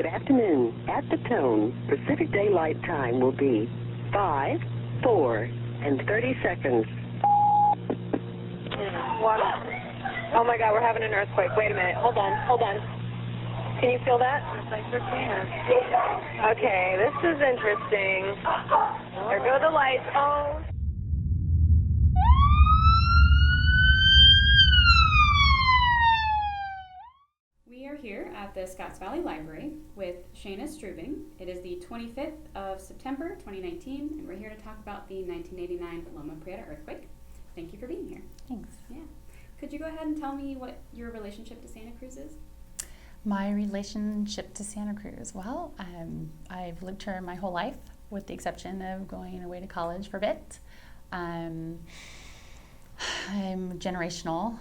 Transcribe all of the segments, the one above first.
afternoon. At the tone, Pacific Daylight Time will be 5, 4, and 30 seconds. What? Oh my God, we're having an earthquake. Wait a minute. Hold on. Can you feel that? Yes, I sure can. Okay, this is interesting. There go the lights. Oh. We are here at the Scotts Valley Library with Shaena Strubing. It is the 25th of September 2019, and we're here to talk about the 1989 Loma Prieta earthquake. Thank you for being here. Thanks. Yeah. Could you go ahead and tell me what your relationship to Santa Cruz is? My relationship to Santa Cruz, well, I've lived here my whole life with the exception of going away to college for a bit. I'm generational.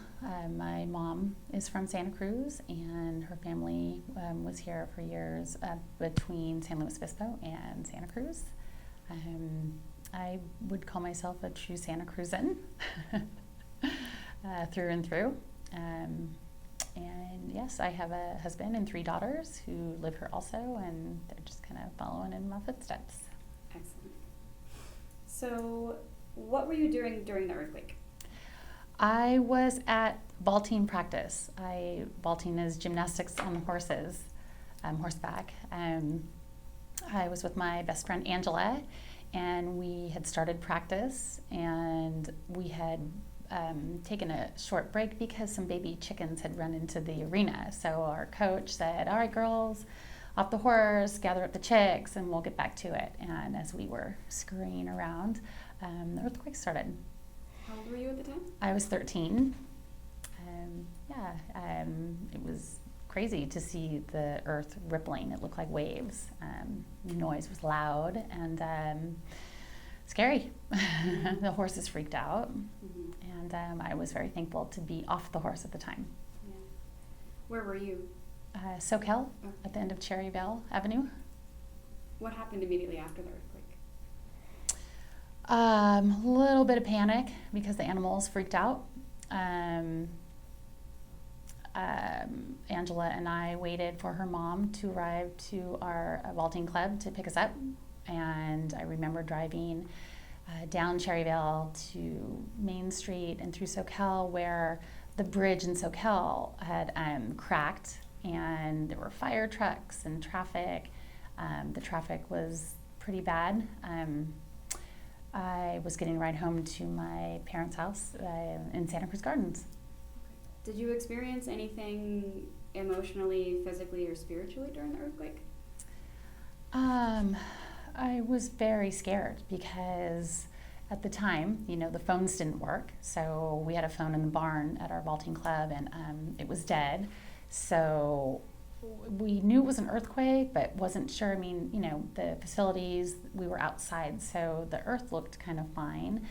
My mom is from Santa Cruz, and her family was here for years between San Luis Obispo and Santa Cruz. I would call myself a true Santa Cruzan through and through. And yes, I have a husband and 3 daughters who live here also, and they're just kind of following in my footsteps. Excellent. So, what were you doing during the earthquake? I was at vaulting practice. Vaulting is gymnastics on horses, horseback. I was with my best friend Angela, and we had started practice, and we had taken a short break because some baby chickens had run into the arena. So our coach said, "All right, girls, off the horse, gather up the chicks, and we'll get back to it." And as we were scurrying around, the earthquake started. How old were you at the time? I was 13. It was crazy to see the earth rippling. It looked like waves. The noise was loud and scary. The horses freaked out. Mm-hmm. And I was very thankful to be off the horse at the time. Yeah. Where were you? SoCal, at the end of Cherryvale Avenue. What happened immediately after the earthquake? A little bit of panic because the animals freaked out. Angela and I waited for her mom to arrive to our vaulting club to pick us up. And I remember driving down Cherryvale to Main Street and through SoCal, where the bridge in SoCal had cracked, and there were fire trucks and traffic. The traffic was pretty bad. I was getting a ride home to my parents' house in Santa Cruz Gardens. Did you experience anything emotionally, physically, or spiritually during the earthquake? I was very scared because at the time, the phones didn't work. So we had a phone in the barn at our vaulting club, and it was dead. So we knew it was an earthquake, but wasn't sure. The facilities, we were outside, so the earth looked kind of fine.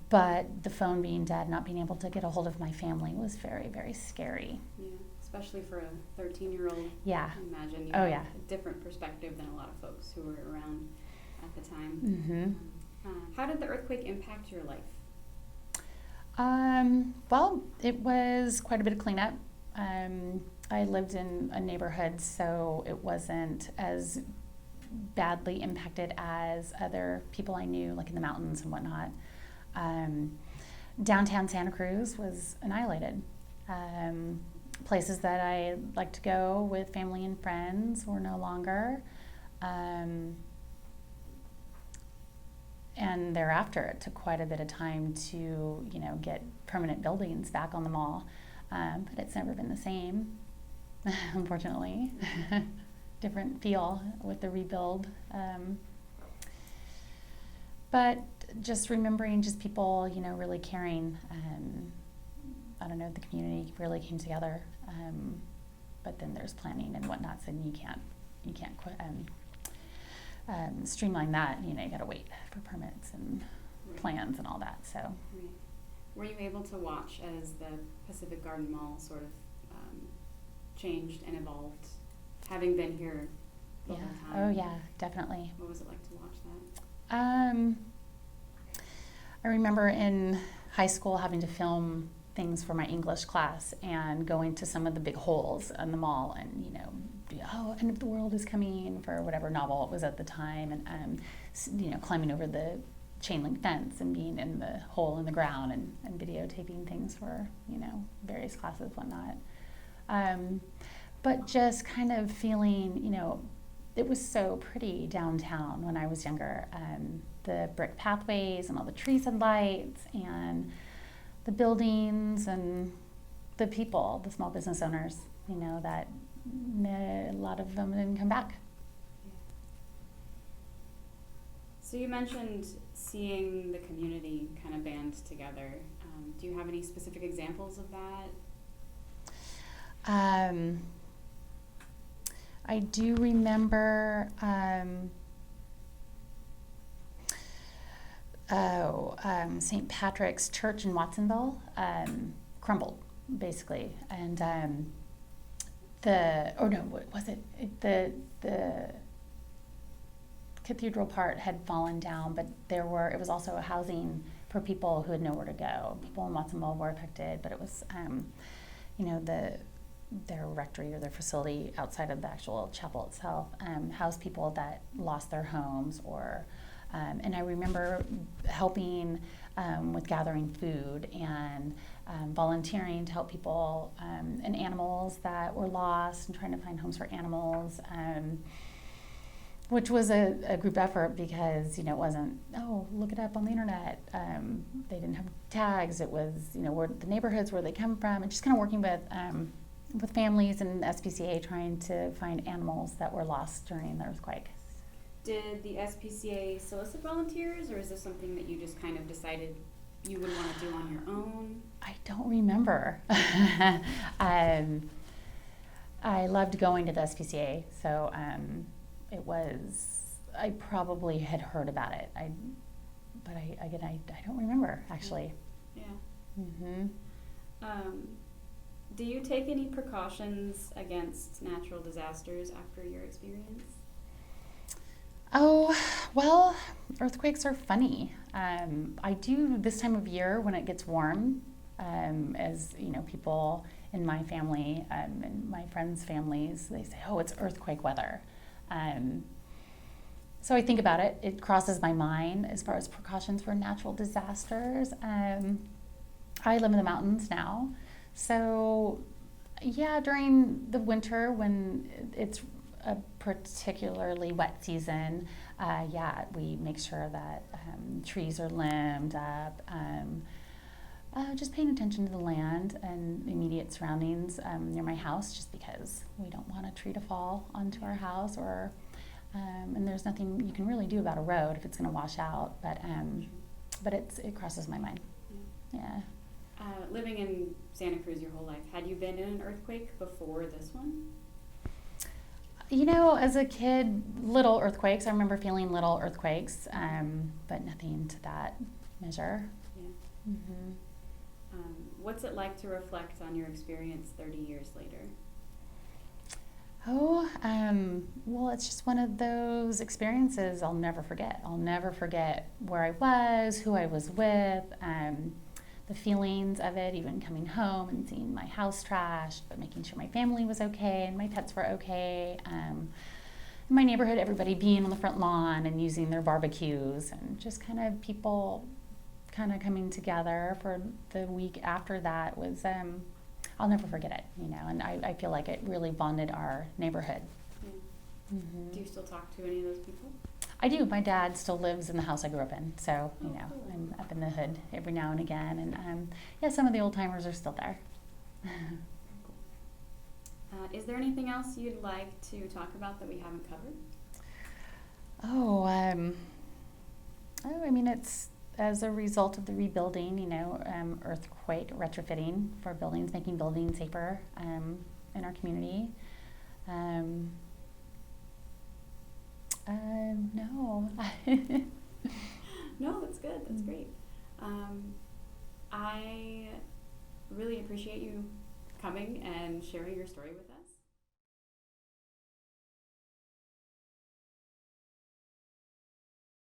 But the phone being dead, not being able to get a hold of my family was very, very scary. Yeah, especially for a 13-year-old. Yeah. I imagine you had a different perspective than a lot of folks who were around at the time. Mm-hmm. How did the earthquake impact your life? Well, it was quite a bit of cleanup. I lived in a neighborhood, so it wasn't as badly impacted as other people I knew, like in the mountains and whatnot. Downtown Santa Cruz was annihilated. Places that I liked to go with family and friends were no longer. And thereafter, it took quite a bit of time to, get permanent buildings back on the mall. But it's never been the same, unfortunately. Different feel with the rebuild. But just remembering just people, really caring. The community really came together. But then there's planning and whatnot, so you can't quit, streamline that. You got to wait for permits and plans and all that. So. Right. Were you able to watch as the Pacific Garden Mall sort of changed and evolved, having been here the whole time? Oh yeah, definitely. What was it like to watch that? I remember in high school having to film things for my English class and going to some of the big holes in the mall and, oh, End of the World is coming, for whatever novel it was at the time, and climbing over the chain link fence and being in the hole in the ground and videotaping things for various classes, whatnot. But just kind of feeling, it was so pretty downtown when I was younger. The brick pathways and all the trees and lights and the buildings and the people, the small business owners, that a lot of them didn't come back. So you mentioned seeing the community kind of band together. Do you have any specific examples of that? I do remember St. Patrick's Church in Watsonville crumbled, basically, and the cathedral part had fallen down, but it was also a housing for people who had nowhere to go. People in Watsonville were affected, but it was their rectory or their facility outside of the actual chapel itself housed people that lost their homes, and I remember helping with gathering food and volunteering to help people and animals that were lost and trying to find homes for animals, which was a group effort because it wasn't, oh, look it up on the internet. They didn't have tags. It was where the neighborhoods, where they come from, and just kind of working with families and SPCA trying to find animals that were lost during the earthquake. Did the SPCA solicit volunteers, or is this something that you just kind of decided you would want to do on your own? I don't remember. I loved going to the SPCA, so I probably had heard about it. But I don't remember, actually. Yeah. Mm-hmm. Do you take any precautions against natural disasters after your experience? Oh, well, earthquakes are funny. I do this time of year when it gets warm, as people in my family and my friends' families, they say, oh, it's earthquake weather. So I think about it. It crosses my mind as far as precautions for natural disasters. I live in the mountains now. So, yeah, during the winter when it's a particularly wet season, we make sure that trees are limbed up, just paying attention to the land and immediate surroundings near my house, just because we don't want a tree to fall onto our house, and there's nothing you can really do about a road if it's going to wash out, but it crosses my mind. Yeah. Living in Santa Cruz your whole life, had you been in an earthquake before this one? As a kid, little earthquakes. I remember feeling little earthquakes, but nothing to that measure. Yeah. Mm-hmm. What's it like to reflect on your experience 30 years later? Oh, well, it's just one of those experiences I'll never forget. I'll never forget where I was, who I was with, the feelings of it, even coming home and seeing my house trashed, but making sure my family was okay and my pets were okay. In my neighborhood, everybody being on the front lawn and using their barbecues, and just kind of people kind of coming together for the week after that was, I'll never forget it, and I feel like it really bonded our neighborhood. Yeah. Mm-hmm. Do you still talk to any of those people? I do. My dad still lives in the house I grew up in, so cool. I'm up in the hood every now and again, and some of the old timers are still there. Is there anything else you'd like to talk about that we haven't covered? It's as a result of the rebuilding, earthquake retrofitting for buildings, making buildings safer in our community. No. No, that's good. That's great. I really appreciate you coming and sharing your story with us.